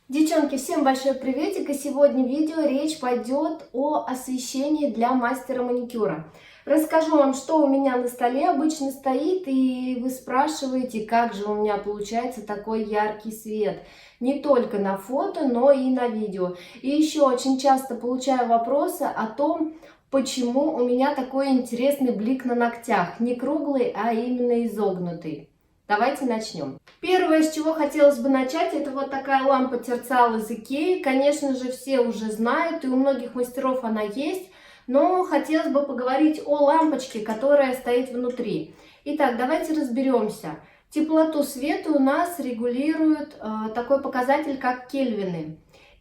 Девчонки, всем большой приветик, и сегодня в видео речь пойдет о освещении для мастера маникюра. Расскажу вам, что у меня на столе обычно стоит, и вы спрашиваете, как же у меня получается такой яркий свет. Не только на фото, но и на видео. И еще очень часто получаю вопросы о том, почему у меня такой интересный блик на ногтях. Не круглый, а именно изогнутый. Давайте начнем. Первое, с чего хотелось бы начать, это вот такая лампа Терциал из Икеи. Конечно же, все уже знают, и у многих мастеров она есть, но хотелось бы поговорить о лампочке, которая стоит внутри. Итак, давайте разберемся. Теплоту света у нас регулирует такой показатель, как кельвины.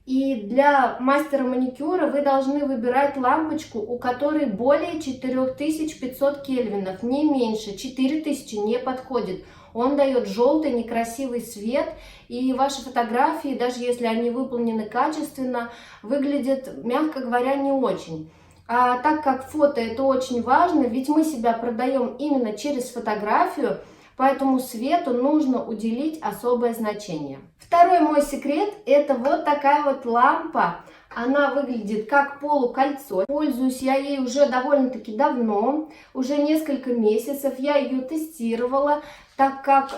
И для мастера маникюра вы должны выбирать лампочку, у которой более 4500 кельвинов, не меньше. 4000 не подходит. Он дает желтый некрасивый свет, и ваши фотографии, даже если они выполнены качественно, выглядят, мягко говоря, не очень. А так как фото это очень важно, ведь мы себя продаем именно через фотографию, поэтому свету нужно уделить особое значение. Второй мой секрет – это вот такая вот лампа. Она выглядит как полукольцо. Пользуюсь я ей уже довольно-таки давно, уже несколько месяцев. Я ее тестировала, так как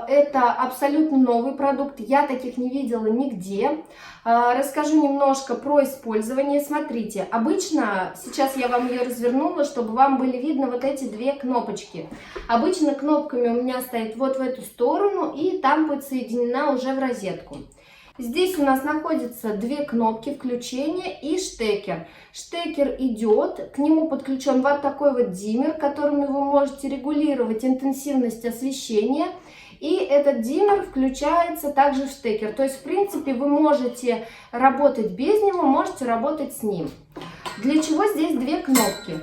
это абсолютно новый продукт. Я таких не видела нигде. Расскажу немножко про использование. Смотрите, обычно, сейчас я вам ее развернула, чтобы вам были видны вот эти две кнопочки. Обычно кнопками у меня стоит вот в эту сторону, и там подсоединена уже в розетку. Здесь у нас находятся две кнопки включения и штекер. Штекер идет, к нему подключен вот такой вот диммер, которым вы можете регулировать интенсивность освещения. И этот диммер включается также в штекер. То есть, в принципе, вы можете работать без него, можете работать с ним. Для чего здесь две кнопки?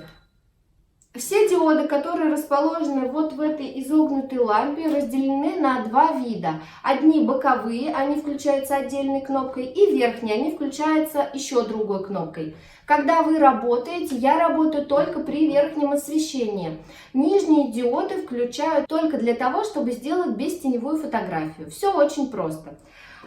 Все диоды, которые расположены вот в этой изогнутой лампе, разделены на два вида. Одни боковые, они включаются отдельной кнопкой, и верхние, они включаются еще другой кнопкой. Когда вы работаете, я работаю только при верхнем освещении. Нижние диоды включаю только для того, чтобы сделать бестеневую фотографию. Все очень просто.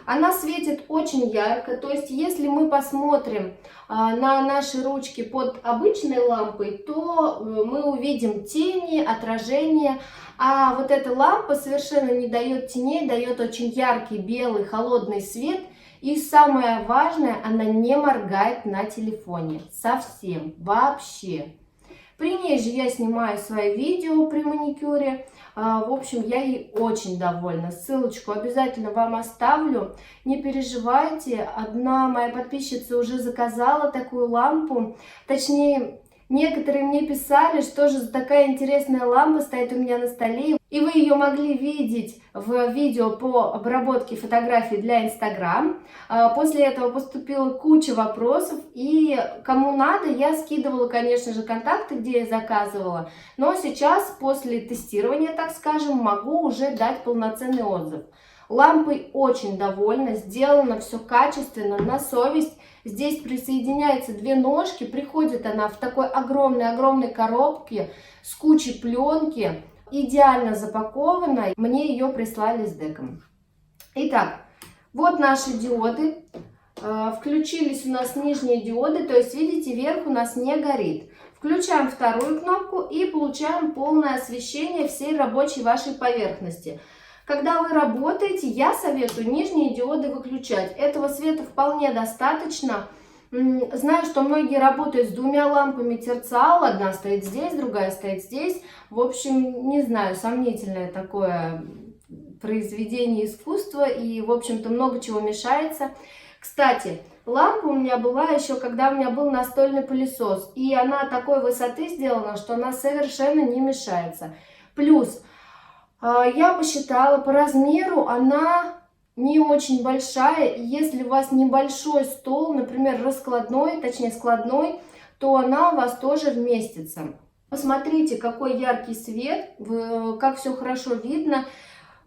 Она светит очень ярко, то есть если мы посмотрим на наши ручки под обычной лампой, то мы увидим тени, отражения, а вот эта лампа совершенно не дает теней, дает очень яркий белый холодный свет. И самое важное, она не моргает на телефоне совсем, вообще. При ней же я снимаю свои видео при маникюре. В общем, я ей очень довольна. Ссылочку обязательно вам оставлю. Не переживайте, одна моя подписчица уже заказала такую лампу. Точнее, некоторые мне писали, что же за такая интересная лампа стоит у меня на столе. И вы ее могли видеть в видео по обработке фотографий для Instagram. После этого поступила куча вопросов, и кому надо, я скидывала, конечно же, контакты, где я заказывала. Но сейчас, после тестирования, так скажем, могу уже дать полноценный отзыв. Лампой очень довольна, сделано все качественно, на совесть. Здесь присоединяются две ножки, приходит она в такой огромной коробке с кучей пленки. Идеально запакована. Мне ее прислали с деком. Итак, вот наши диоды. Включились у нас нижние диоды, то есть, видите, верх у нас не горит. Включаем вторую кнопку и получаем полное освещение всей рабочей вашей поверхности. Когда вы работаете, я советую нижние диоды выключать. Этого света вполне достаточно. Знаю, что многие работают с двумя лампами Терциал. Одна стоит здесь, другая стоит здесь. В общем, не знаю, сомнительное такое произведение искусства. И, в общем-то, много чего мешается. Кстати, лампа у меня была еще, когда у меня был настольный пылесос. И она такой высоты сделана, что она совершенно не мешается. Плюс, я посчитала, по размеру она не очень большая, и если у вас небольшой стол, например, раскладной, точнее складной, то она у вас тоже вместится. Посмотрите, какой яркий свет, как все хорошо видно.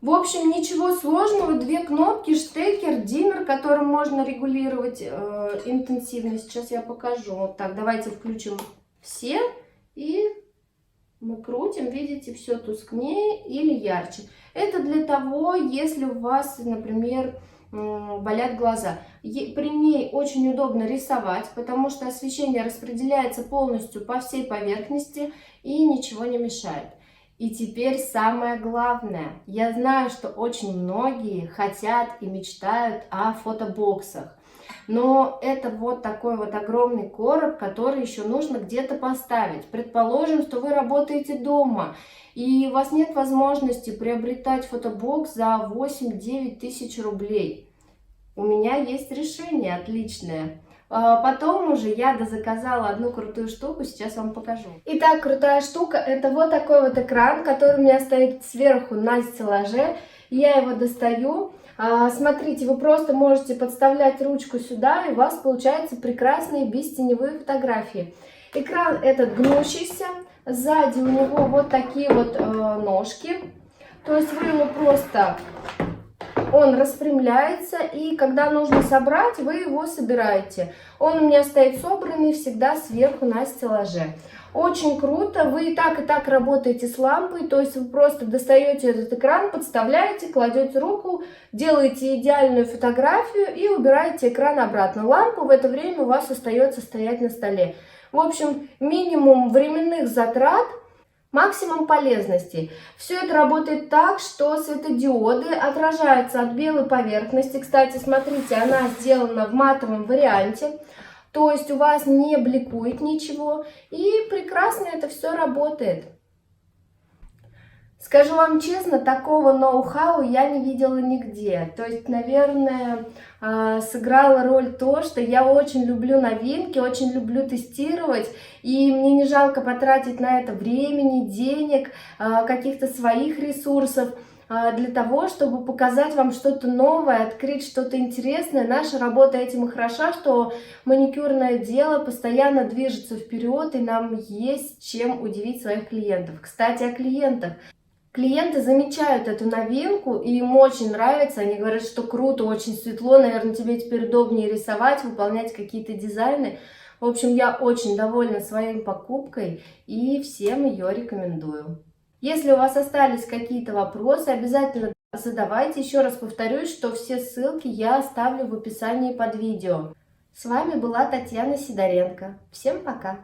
В общем, ничего сложного, две кнопки, штекер, диммер, которым можно регулировать интенсивность. Сейчас я покажу. Вот так, давайте включим все и... Мы крутим, видите, все тускнее или ярче. Это для того, если у вас, например, болят глаза. При ней очень удобно рисовать, потому что освещение распределяется полностью по всей поверхности и ничего не мешает. И теперь самое главное. Я знаю, что очень многие хотят и мечтают о фотобоксах. Но это вот такой вот огромный короб, который еще нужно где-то поставить. Предположим, что вы работаете дома, и у вас нет возможности приобретать фотобокс за 8-9 тысяч рублей. У меня есть решение отличное. Потом уже я дозаказала одну крутую штуку, сейчас вам покажу. Итак, крутая штука — это вот такой вот экран, который у меня стоит сверху на стеллаже. Я его достаю. Смотрите, вы просто можете подставлять ручку сюда, и у вас получаются прекрасные бестеневые фотографии. Экран этот гнущийся, сзади у него вот такие вот ножки. То есть вы его просто... Он распрямляется, и когда нужно собрать, вы его собираете. Он у меня стоит собранный всегда сверху на стеллаже. Очень круто, вы и так работаете с лампой, то есть вы просто достаете этот экран, подставляете, кладете руку, делаете идеальную фотографию и убираете экран обратно. Лампа в это время у вас остается стоять на столе. В общем, минимум временных затрат, максимум полезности. Все это работает так, что светодиоды отражаются от белой поверхности. Кстати, смотрите, она сделана в матовом варианте. То есть у вас не бликует ничего. И прекрасно это все работает. Скажу вам честно, такого ноу-хау я не видела нигде. То есть, наверное, сыграла роль то, что я очень люблю новинки, очень люблю тестировать. И мне не жалко потратить на это времени, денег, каких-то своих ресурсов, для того, чтобы показать вам что-то новое, открыть что-то интересное. Наша работа этим и хороша, что маникюрное дело постоянно движется вперед, и нам есть чем удивить своих клиентов. Кстати, о клиентах. Клиенты замечают эту новинку, и им очень нравится. Они говорят, что круто, очень светло, наверное, тебе теперь удобнее рисовать, выполнять какие-то дизайны. В общем, я очень довольна своей покупкой и всем ее рекомендую. Если у вас остались какие-то вопросы, обязательно задавайте. Еще раз повторюсь, что все ссылки я оставлю в описании под видео. С вами была Татьяна Сидоренко. Всем пока!